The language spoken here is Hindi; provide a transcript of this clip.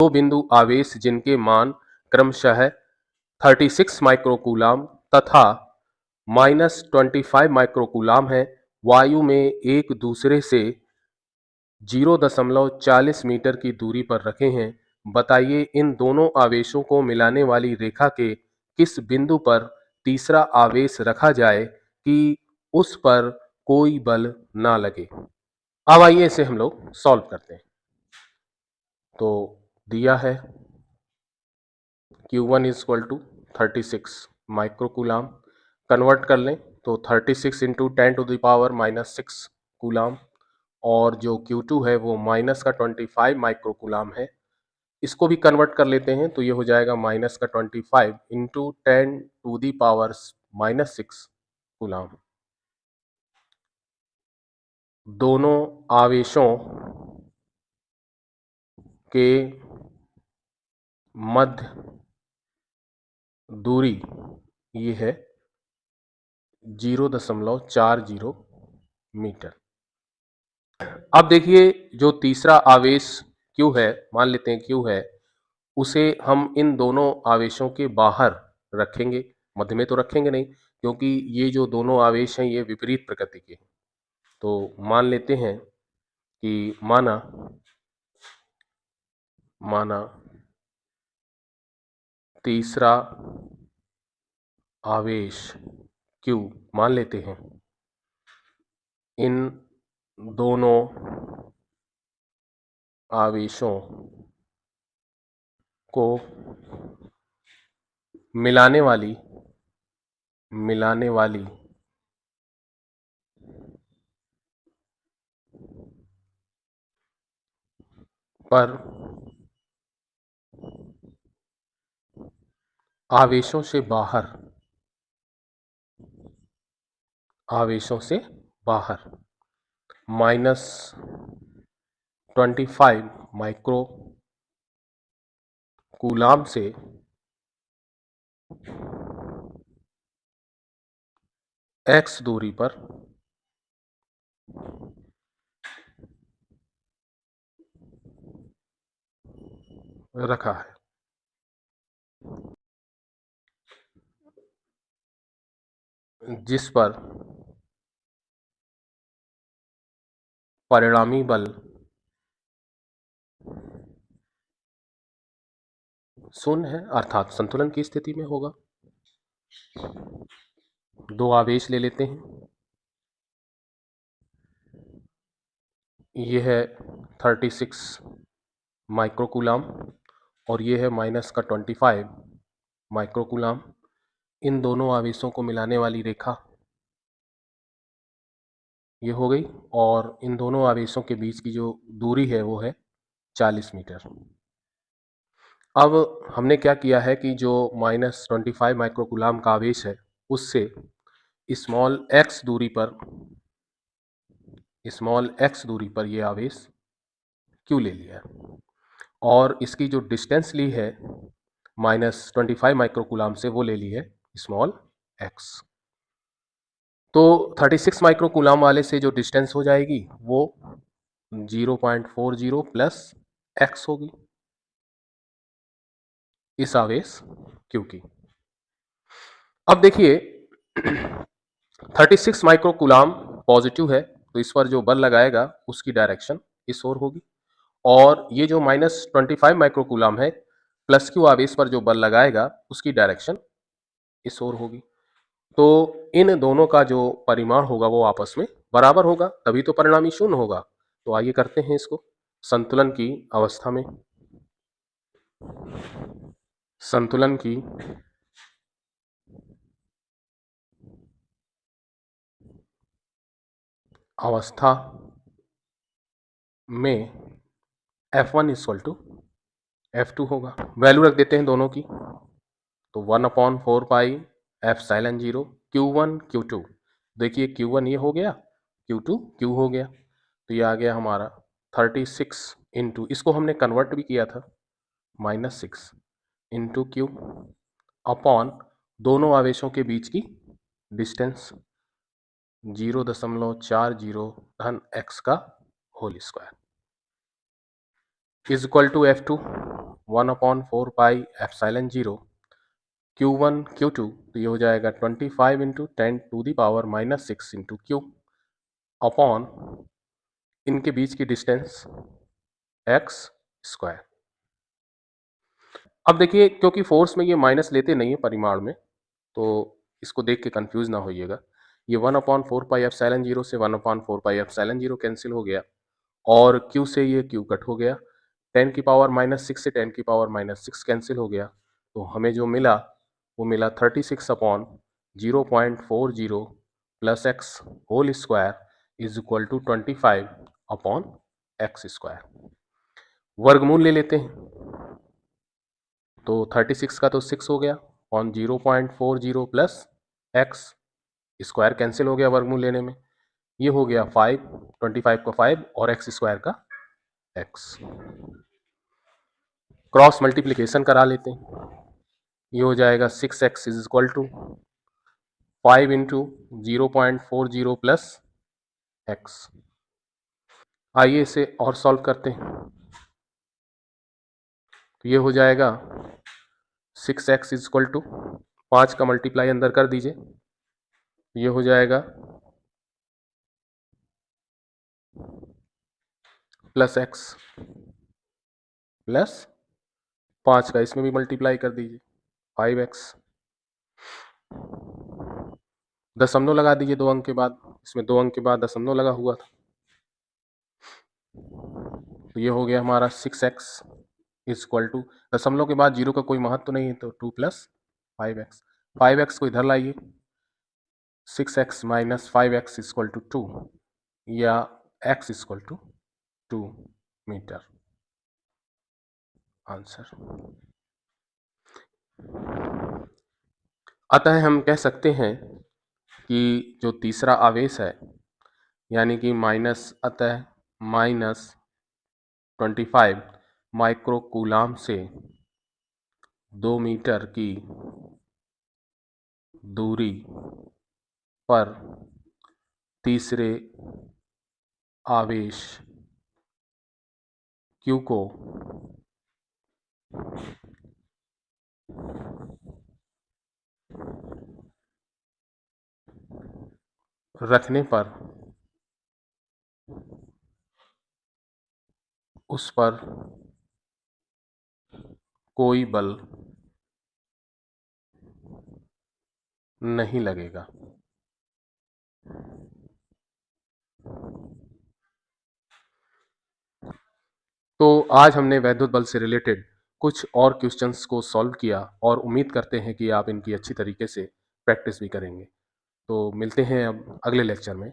दो बिंदु आवेश जिनके मान क्रमशः 36 माइक्रोकूलाम तथा -25 माइक्रोकूलाम है, वायु में एक दूसरे से 0.40 मीटर की दूरी पर रखे हैं। बताइए इन दोनों आवेशों को मिलाने वाली रेखा के किस बिंदु पर तीसरा आवेश रखा जाए कि उस पर कोई बल ना लगे। अब आइए इसे हम लोग सॉल्व करते हैं। तो दिया है Q1 इक्वल टू 36 माइक्रोकूलाम, कन्वर्ट कर लें तो 36 इंटू 10⁻⁻6 कूलाम, और जो Q2 है वो माइनस का 25 माइक्रोकूलाम है। इसको भी कन्वर्ट कर लेते हैं तो ये हो जाएगा माइनस का 25 इंटू 10⁻⁻6 कूलाम। दोनों आवेशों के मध्य दूरी ये है 0.40 मीटर। अब देखिए जो तीसरा आवेश Q है, मान लेते हैं Q है, उसे हम इन दोनों आवेशों के बाहर रखेंगे, मध्य में तो रखेंगे नहीं क्योंकि ये जो दोनों आवेश हैं ये विपरीत प्रकृति के हैं। तो मान लेते हैं कि माना तीसरा आवेश Q मान लेते हैं इन दोनों आवेशों को मिलाने वाली पर आवेशों से बाहर -25 माइक्रो कूलाम से x दूरी पर रखा है। जिस पर परिणामी बल शून्य है, अर्थात संतुलन की स्थिति में होगा। दो आवेश ले लेते हैं, ये है 36 माइक्रोकूलाम और ये है माइनस का 25 माइक्रोकूलाम। इन दोनों आवेशों को मिलाने वाली रेखा ये हो गई, और इन दोनों आवेशों के बीच की जो दूरी है वो है 40 मीटर। अब हमने क्या किया है कि जो -25 माइक्रोकूलाम का आवेश है उससे स्मॉल x दूरी पर ये आवेश Q ले लिया है, और इसकी जो डिस्टेंस ली है -25 माइक्रोकूलाम से वो ले ली है स्मॉल x। तो 36 माइक्रोकूलाम वाले से जो डिस्टेंस हो जाएगी वो 0.40 प्लस x होगी इस आवेश Q की। अब देखिए 36 माइक्रोकूलाम पॉजिटिव है तो इस पर जो बल लगाएगा उसकी डायरेक्शन इस ओर होगी, और ये जो -25 माइक्रोकूलाम है प्लस Q आवेश पर जो बल लगाएगा उसकी डायरेक्शन इस ओर होगी। तो इन दोनों का जो परिमाण होगा वो आपस में बराबर होगा, तभी तो परिणामी शून्य होगा। तो आइए करते हैं इसको। संतुलन की अवस्था में F1 इक्वल टू F2 होगा। वैल्यू रख देते हैं दोनों की, तो 1/4 पाई एप्सिलॉन 0 Q1 Q2। देखिए Q1 ये हो गया, Q2 Q हो गया, तो ये आ गया हमारा 36 इंटू, इसको हमने कन्वर्ट भी किया था, -6 इंटू Q अपॉन दोनों आवेशों के बीच की डिस्टेंस 0.40 धन x का whole square. Is equal to F2 1/4 pi epsilon 0 Q1 Q2, तो ये हो जाएगा 25 इंटू 10⁻⁻6 इंटू क्यू अपॉन इनके बीच की डिस्टेंस x स्क्वायर। अब देखिए क्योंकि फोर्स में ये माइनस लेते नहीं है परिमाण में, तो इसको देख के कंफ्यूज ना होइएगा। ये 1/4 पाई एप्सिलॉन 0 से 1/4 पाई एप्सिलॉन 0 कैंसिल हो गया और q से ये q कट हो गया, 10⁻⁻6 से 10⁻⁻6 कैंसिल हो गया, तो हमें जो मिला वो मिला 36/0.40 plus x whole square is equal to 25/x square. वर्गमूल ले लेते हैं, तो 36 का तो 6 हो गया on 0.40 plus x square cancel हो गया वर्गमूल लेने में, ये हो गया 5, 25 का 5 और x स्क्वायर का x। क्रॉस मल्टीप्लिकेशन करा लेते हैं, ये हो जाएगा 6x is equal to 5 into 0.40 plus x। आइए इसे और सॉल्व करते हैं, तो ये हो जाएगा 6x इज इक्वल टू 5 का मल्टीप्लाई अंदर कर दीजिए, ये हो जाएगा प्लस x प्लस 5 का इसमें भी मल्टीप्लाई कर दीजिए 5x, दशमलव लगा दीजिए 2 अंक के बाद, इसमें 2 अंक के बाद दशमलव लगा हुआ था, तो ये हो गया हमारा 6x इज इक्वल टू, दशमलव के बाद जीरो का कोई महत्व तो नहीं है, तो 2 प्लस 5x, 5x को इधर लाइए, 6x minus 5x equal to 2 या x equal to 2 metre. Answer. अतः हम कह सकते हैं कि जो तीसरा आवेश है यानी कि अतः -25 माइक्रोकूलाम से 2 मीटर की दूरी पर तीसरे आवेश Q को रखने पर उस पर कोई बल नहीं लगेगा। तो आज हमने वैद्युत बल से रिलेटेड कुछ और क्वेश्चंस को सॉल्व किया और उम्मीद करते हैं कि आप इनकी अच्छी तरीके से प्रैक्टिस भी करेंगे। तो मिलते हैं अब अगले लेक्चर में।